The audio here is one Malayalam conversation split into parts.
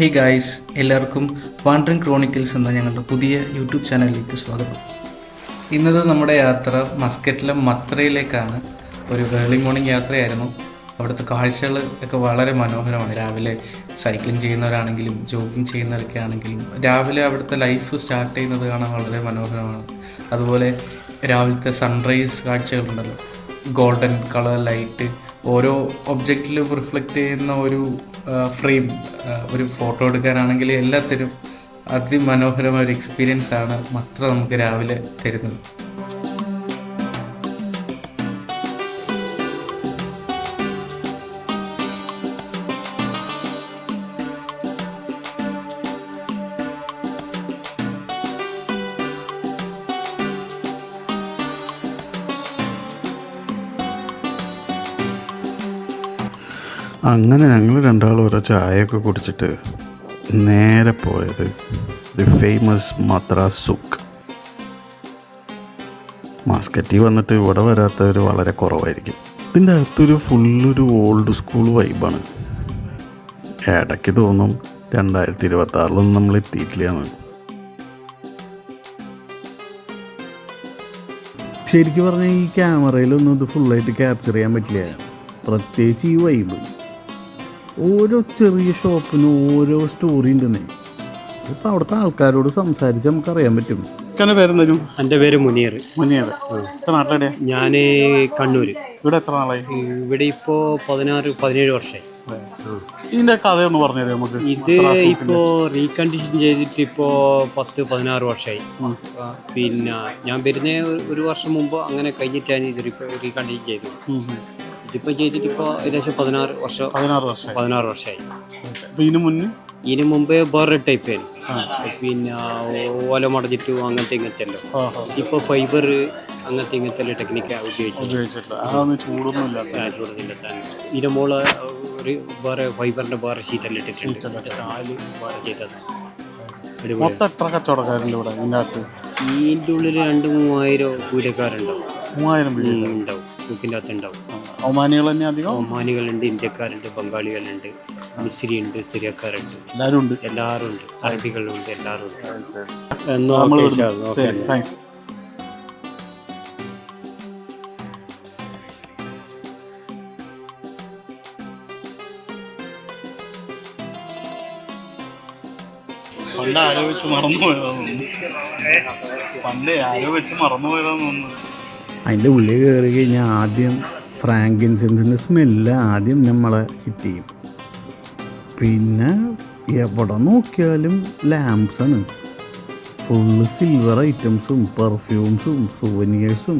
ഹേ ഗായ്സ്, എല്ലാവർക്കും വാണ്ടറിങ് ക്രോണിക്കിൾസ് എന്ന ഞങ്ങളുടെ പുതിയ യൂട്യൂബ് ചാനലിലേക്ക് സ്വാഗതം. ഇന്നത്തെ നമ്മുടെ യാത്ര മസ്കറ്റിലെ മത്രയിലേക്കാണ്. ഒരു ഏർലി മോർണിംഗ് യാത്രയായിരുന്നു. അവിടുത്തെ കാഴ്ചകൾ ഒക്കെ വളരെ മനോഹരമാണ്. രാവിലെ സൈക്ലിംഗ് ചെയ്യുന്നവരാണെങ്കിലും ജോഗിങ് ചെയ്യുന്നവരൊക്കെ ആണെങ്കിലും രാവിലെ അവിടുത്തെ ലൈഫ് സ്റ്റാർട്ട് ചെയ്യുന്നത് കാണാൻ വളരെ മനോഹരമാണ്. അതുപോലെ രാവിലത്തെ സൺറൈസ് കാഴ്ചകളുണ്ടല്ലോ, ഗോൾഡൻ കളർ ലൈറ്റ് ഓരോ ഒബ്ജക്റ്റിലും റിഫ്ലക്റ്റ് ചെയ്യുന്ന ഒരു ഫ്രെയിം, ഒരു ഫോട്ടോ എടുക്കാനാണെങ്കിൽ എല്ലാത്തിനും അതിമനോഹരമായ ഒരു എക്സ്പീരിയൻസ് ആണ് മത്ര നമുക്ക് രാവിലെ തരുന്നത്. അങ്ങനെ ഞങ്ങൾ രണ്ടാളും ഓരോ ചായയൊക്കെ കുടിച്ചിട്ട് നേരെ പോയത് ദി ഫേമസ് മത്ര സൂക്ക്. മസ്കറ്റിൽ വന്നിട്ട് ഇവിടെ വരാത്തവർ വളരെ കുറവായിരിക്കും. ഇതിൻ്റെ അകത്തൊരു ഫുള്ളൊരു ഓൾഡ് സ്കൂൾ വൈബാണ്. ഇടയ്ക്ക് തോന്നും 2026 നമ്മൾ എത്തിയിട്ടില്ലാന്ന്. ശരിക്കും പറഞ്ഞാൽ ഈ ക്യാമറയിലൊന്നും ഇത് ഫുള്ളായിട്ട് ക്യാപ്ചർ ചെയ്യാൻ പറ്റില്ല, പ്രത്യേകിച്ച് ഈ വൈബ്. ഓരോ ചെറിയ ഷോപ്പിനും ഓരോ സ്റ്റോറി ഉണ്ടെന്നേ. ഇപ്പം അവിടുത്തെ ആൾക്കാരോട് സംസാരിച്ച് നമുക്കറിയാൻ പറ്റും. എൻ്റെ പേര് മുനീർ. നാട്ടിലെവിടെയാ? ഞാൻ കണ്ണൂർ. ഇവിടെ എത്ര നാളായി? ഇവിടെ ഇപ്പോൾ 16-17 വർഷമായി. ഇതിൻ്റെ കഥയൊന്ന് പറഞ്ഞുതരാം നമുക്ക്. ഇത് ഇപ്പോൾ റീകണ്ടീഷൻ ചെയ്തിട്ട് ഇപ്പോൾ 10-16 വർഷമായി. പിന്നെ ഞാൻ വരുന്ന ഒരു വർഷം മുമ്പ് അങ്ങനെ കഴിഞ്ഞിട്ടാണ് ഇത് റീകണ്ടീഷൻ ചെയ്തത്. ഇതിപ്പോൾ ചെയ്തിട്ട് ഇപ്പോൾ ഏകദേശം 16 വർഷമായി. ഇതിന് മുമ്പേ വേറെ ടൈപ്പ് ആയിരുന്നു. പിന്നെ ഓല മടഞ്ഞിട്ട് അങ്ങനത്തെ ഇങ്ങനത്തെല്ലോ. ഇതിപ്പോൾ ഫൈബർ അങ്ങനത്തെ ഇങ്ങനത്തെ ടെക്നിക്കാണ് ഉപയോഗിച്ചിട്ടില്ല. ചൂടൊന്നുമില്ല തന്നെ. ഇതിൻ്റെ മോള് ഒരു വേറെ ഫൈബറിൻ്റെ വേറെ ഷീറ്റെല്ലാം ഇട്ടിട്ടുണ്ട്. താല് വേറെ ചെയ്തത്. ഇതിൻ്റെ ഉള്ളിൽ 2,000-3,000 കൂലിക്കാരുണ്ടാവും. 3,000 ഉണ്ടാവും. സൂക്കിൻ്റെ അകത്ത് ഉണ്ടാവും. ഒമാനികളുണ്ട്, ഇന്ത്യക്കാരുണ്ട്, ബംഗാളികളുണ്ട്, മിസ്രിയുണ്ട്, സിറിയക്കാരുണ്ട്, എല്ലാവരും ഉണ്ട്. അറബികളുണ്ട്, എല്ലാവരും ഉണ്ട്. അതിൻ്റെ ഉള്ളിൽ കയറി കഴിഞ്ഞാൽ ആദ്യം ഫ്രാങ്കിൻസെൻസിൻ്റെ സ്മെല്ല് ആദ്യം നമ്മളെ ഹിറ്റ് ചെയ്യും. പിന്നെ എവിടെ നോക്കിയാലും ലാംപ്സാണ്. ഫുള്ള് സിൽവർ ഐറ്റംസും പെർഫ്യൂംസും സുവനിയേഴ്സും.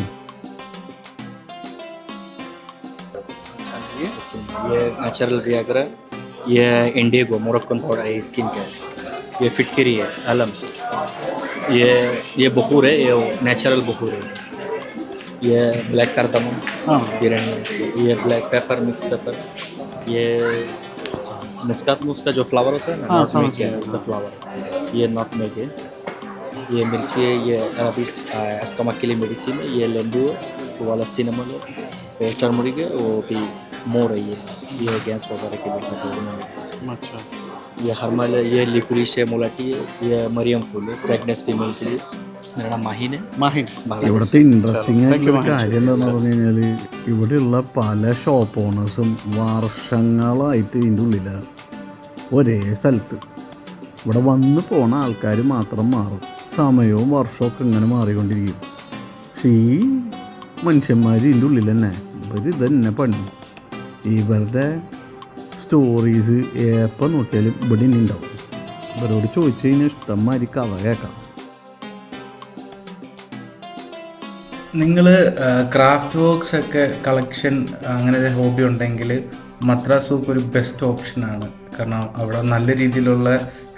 ये नेचुरल वियाग्रा, ये इंडिगो मोरक्कन पाउडर है, स्किन केयर, ये फिटकरी है, अलम, ये बखूर है, ये नेचुरल बखूर है, ये ब्लैक कार्डमम, ये ब्लैक पेपर, मिक्स पेपर, ये मुस्कात का जो फ्लावर होता है ना, नॉट है उसका फ्लावर, ये नॉट मेक है, ये मिर्ची है, ये अरबिस एस्टमक के लिए मेडिसिन है, ये लेंबू है, वो वाला सिनेमन है, टर्मरिक है, वो भी मोर है, ये गैस वगैरह के लिए। अच्छा, ये हर्मल है, ये लिक्विश है, मुलाटी है, ये मरियम फूल है, प्रेग्नेंस फीमेल के लिए। मेरा नाम माहिन है. ഇവിടുത്തെ ഇൻട്രസ്റ്റിംഗ് ആയിട്ടുള്ള കാര്യം എന്താണെന്ന് പറഞ്ഞു കഴിഞ്ഞാൽ ഇവിടെയുള്ള പല ഷോപ്പ് ഓണേഴ്സും വർഷങ്ങളായിട്ട് ഇതിൻ്റെ ഉള്ളിലാണ്, ഒരേ സ്ഥലത്ത്. ഇവിടെ വന്ന് പോണ ആൾക്കാർ മാത്രം മാറും, സമയവും വർഷമൊക്കെ ഇങ്ങനെ മാറിക്കൊണ്ടിരിക്കും. പക്ഷേ ഈ മനുഷ്യന്മാർ ഇതിൻ്റെ ഉള്ളിൽ തന്നെ ഇത് തന്നെ പണി. ഇവരുടെ സ്റ്റോറീസ് എപ്പോൾ നോക്കിയാലും ഇവിടെ തന്നെ ഉണ്ടാവും. ഇവരോട് ചോദിച്ചു കഴിഞ്ഞാൽ ഇഷ്ടംമാതിരി കഥ കേൾക്കാം. നിങ്ങൾ ക്രാഫ്റ്റ് വർക്ക്സ് ഒക്കെ കളക്ഷൻ അങ്ങനെ ഒരു ഹോബി ഉണ്ടെങ്കിൽ മത്ര സൂക്ക് ഒരു ബെസ്റ്റ് ഓപ്ഷനാണ്. കാരണം അവിടെ നല്ല രീതിയിലുള്ള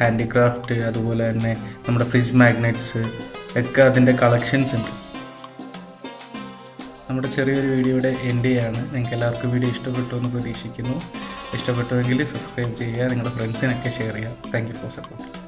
ഹാൻഡിക്രാഫ്റ്റ്, അതുപോലെ തന്നെ നമ്മുടെ ഫ്രിഡ്ജ് മാഗ്നറ്റ്സ് ഒക്കെ അതിൻ്റെ കളക്ഷൻസ് ഉണ്ട്. നമ്മുടെ ചെറിയൊരു വീഡിയോയുടെ എൻഡ് ചെയ്യാണ്. നിങ്ങൾക്ക് എല്ലാവർക്കും വീഡിയോ ഇഷ്ടപ്പെട്ടു എന്ന് പ്രതീക്ഷിക്കുന്നു. ഇഷ്ടപ്പെട്ടുവെങ്കിൽ സബ്സ്ക്രൈബ് ചെയ്യുക, നിങ്ങളുടെ ഫ്രണ്ട്സിനൊക്കെ ഷെയർ ചെയ്യുക. Thank you for support.